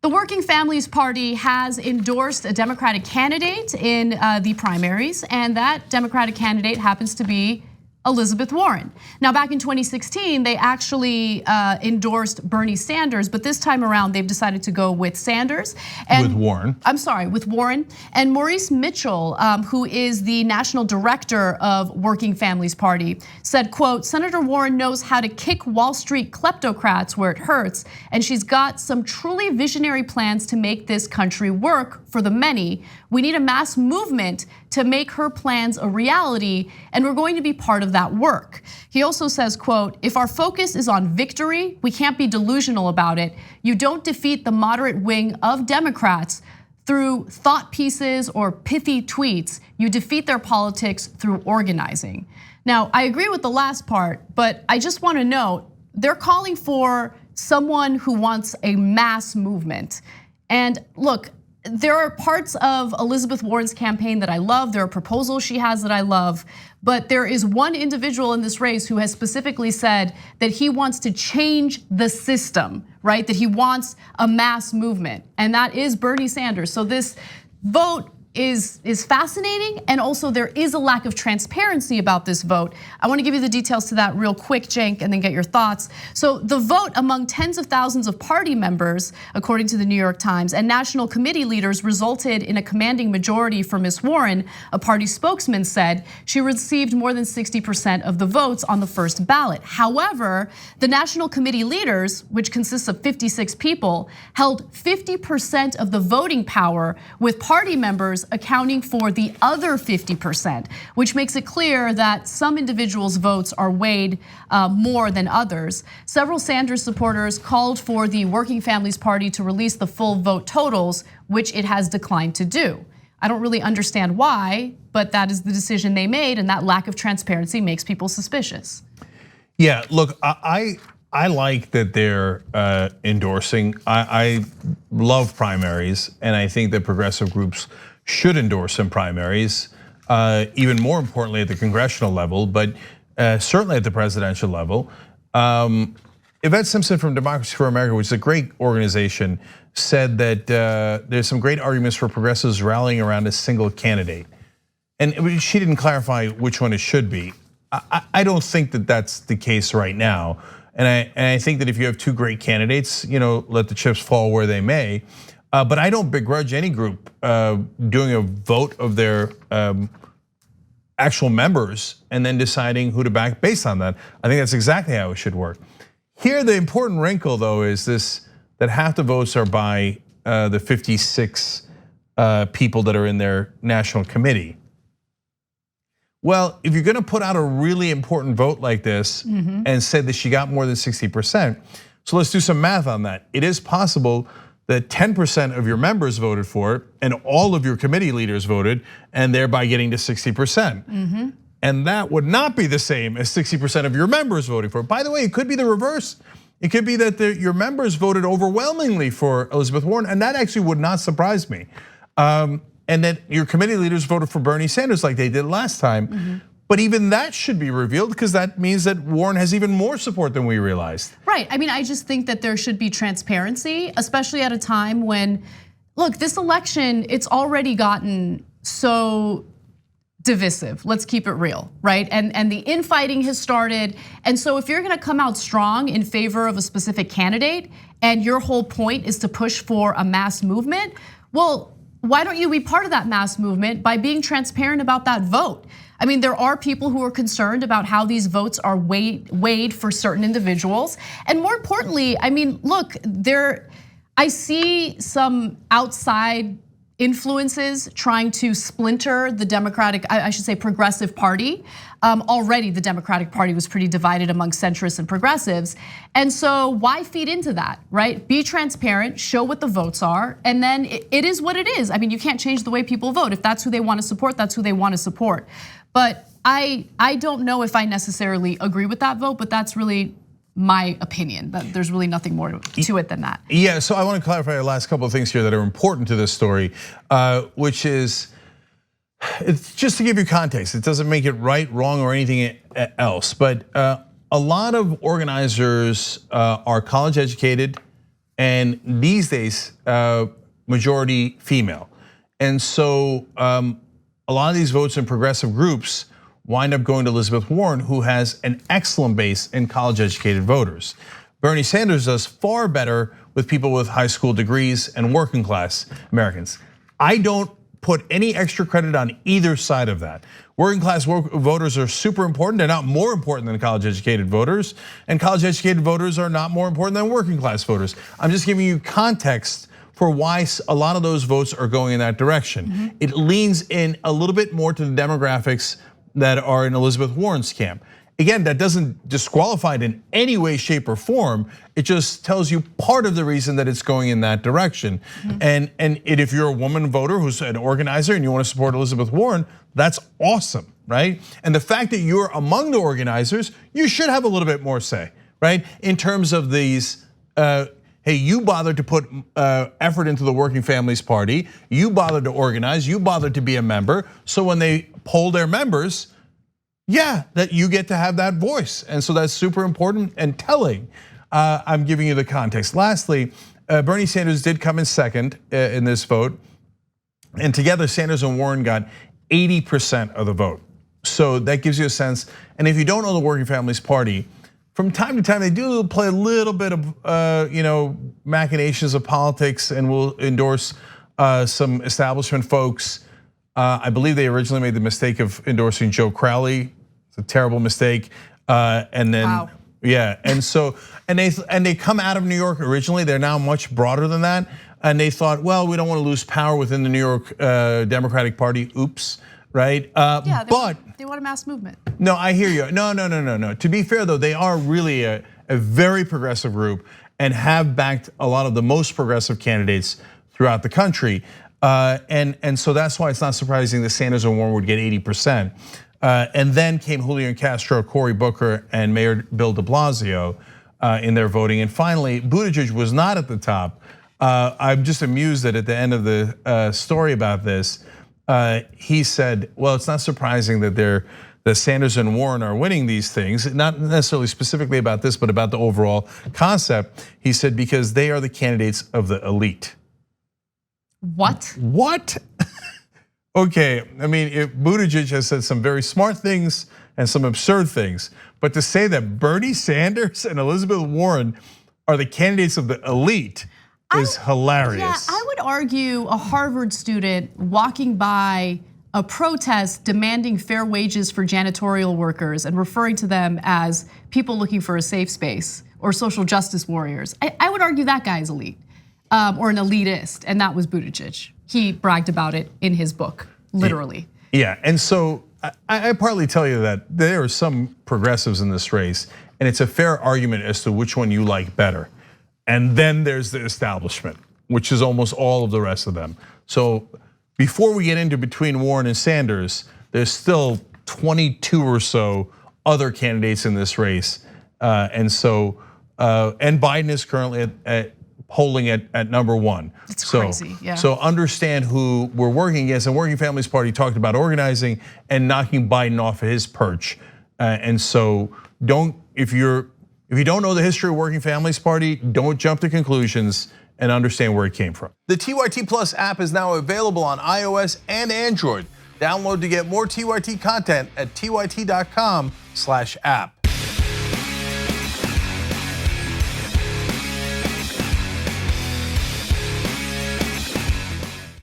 The Working Families Party has endorsed a Democratic candidate in the primaries, and that Democratic candidate happens to be Elizabeth Warren. Now, back in 2016, they actually endorsed Bernie Sanders, but this time around, they've decided to go with Sanders. And with Warren. I'm sorry, with Warren. And Maurice Mitchell, who is the national director of Working Families Party, said, quote, Senator Warren knows how to kick Wall Street kleptocrats where it hurts, and she's got some truly visionary plans to make this country work for the many. We need a mass movement to make her plans a reality, and we're going to be part of that work. He also says, quote, if our focus is on victory, we can't be delusional about it. You don't defeat the moderate wing of Democrats through thought pieces or pithy tweets. You defeat their politics through organizing. Now, I agree with the last part, but I just want to note, they're calling for someone who wants a mass movement. And look, there are parts of Elizabeth Warren's campaign that I love. There are proposals she has that I love. But there is one individual in this race who has specifically said that he wants to change the system, right? That he wants a mass movement, and that is Bernie Sanders. So this vote is fascinating, and also there is a lack of transparency about this vote. I want to give you the details to that real quick, Cenk, and then get your thoughts. So the vote among tens of thousands of party members, according to the New York Times, and national committee leaders resulted in a commanding majority for Ms. Warren. A party spokesman said she received more than 60% of the votes on the first ballot. However, the national committee leaders, which consists of 56 people, held 50% of the voting power, with party members accounting for the other 50%, which makes it clear that some individuals' votes are weighed more than others. Several Sanders supporters called for the Working Families Party to release the full vote totals, which it has declined to do. I don't really understand why, but that is the decision they made, and that lack of transparency makes people suspicious. Yeah, look, I like that they're endorsing. I love primaries, and I think that progressive groups should endorse in primaries, even more importantly at the congressional level, but certainly at the presidential level. Yvette Simpson from Democracy for America, which is a great organization, said that there's some great arguments for progressives rallying around a single candidate. And she didn't clarify which one it should be. I don't think that that's the case right now. And I think that if you have two great candidates, let the chips fall where they may. But I don't begrudge any group doing a vote of their actual members and then deciding who to back based on that. I think that's exactly how it should work. Here, the important wrinkle, though, is this: that half the votes are by the 56 people that are in their national committee. Well, if you're going to put out a really important vote like this and say that she got more than 60%, so let's do some math on that. It is possible that 10% of your members voted for it and all of your committee leaders voted, and thereby getting to 60%. And that would not be the same as 60% of your members voting for it. By the way, it could be the reverse. It could be that your members voted overwhelmingly for Elizabeth Warren, and that actually would not surprise me. And that your committee leaders voted for Bernie Sanders like they did last time. But even that should be revealed, because that means that Warren has even more support than we realized. Right, I mean, I just think that there should be transparency, especially at a time when, look, this election, it's already gotten so divisive. Let's keep it real, right? And the infighting has started. And so if you're gonna come out strong in favor of a specific candidate, and your whole point is to push for a mass movement, well, why don't you be part of that mass movement by being transparent about that vote? I mean, there are people who are concerned about how these votes are weighed for certain individuals. And more importantly, I mean, look, I see some outside influences trying to splinter the Democratic, I should say progressive party. Already the Democratic Party was pretty divided among centrists and progressives. And so why feed into that, right? Be transparent, show what the votes are, and then it is what it is. I mean, you can't change the way people vote. If that's who they want to support, that's who they want to support. But I don't know if I necessarily agree with that vote, but that's really my opinion. That there's really nothing more to it than that. Yeah, so I want to clarify the last couple of things here that are important to this story, which is, it's just to give you context. It doesn't make it right, wrong, or anything else. But a lot of organizers are college educated, and these days, majority female. And so a lot of these votes in progressive groups wind up going to Elizabeth Warren, who has an excellent base in college-educated voters. Bernie Sanders does far better with people with high school degrees and working class Americans. I don't put any extra credit on either side of that. Working class voters are super important. They're not more important than college educated voters, and college educated voters are not more important than working class voters. I'm just giving you context for why a lot of those votes are going in that direction. It leans in a little bit more to the demographics that are in Elizabeth Warren's camp. Again, that doesn't disqualify it in any way, shape, or form. It just tells you part of the reason that it's going in that direction. And if you're a woman voter who's an organizer and you want to support Elizabeth Warren, that's awesome, right? And the fact that you're among the organizers, you should have a little bit more say, right? In terms of these, hey, you bothered to put effort into the Working Families Party, you bothered to organize, you bothered to be a member, so when they poll their members, yeah, that you get to have that voice. And so that's super important and telling. I'm giving you the context. Lastly, Bernie Sanders did come in second in this vote. And together, Sanders and Warren got 80% of the vote. So that gives you a sense. And if you don't know the Working Families Party, from time to time, they do play a little bit of machinations of politics and will endorse some establishment folks. I believe they originally made the mistake of endorsing Joe Crowley. It's a terrible mistake. And then, wow. Yeah, and so they come out of New York originally. They're now much broader than that. And they thought, well, we don't want to lose power within the New York Democratic Party. Oops, right? Yeah, they want a mass movement. No, I hear you. No. To be fair though, they are really a very progressive group and have backed a lot of the most progressive candidates throughout the country. And so that's why it's not surprising that Sanders and Warren would get 80%. And then came Julian Castro, Cory Booker, and Mayor Bill de Blasio in their voting. And finally, Buttigieg was not at the top. I'm just amused that at the end of the story about this, he said, well, it's not surprising that Sanders and Warren are winning these things, not necessarily specifically about this, but about the overall concept. He said, because they are the candidates of the elite. What? What? Okay, I mean, Buttigieg has said some very smart things and some absurd things, but to say that Bernie Sanders and Elizabeth Warren are the candidates of the elite is hilarious. Yeah, I would argue a Harvard student walking by a protest demanding fair wages for janitorial workers and referring to them as people looking for a safe space or social justice warriors. I would argue that guy is elite. Or an elitist, and that was Buttigieg. He bragged about it in his book, literally. Yeah, and so I partly tell you that there are some progressives in this race, and it's a fair argument as to which one you like better. And then there's the establishment, which is almost all of the rest of them. So before we get into between Warren and Sanders, there's still 22 or so other candidates in this race. And Biden is currently polling at #1. It's crazy, yeah. So understand who we're working against. And Working Families Party talked about organizing and knocking Biden off of his perch. And so if you don't know the history of Working Families Party, don't jump to conclusions and understand where it came from. The TYT Plus app is now available on iOS and Android. Download to get more TYT content at tyt.com/app.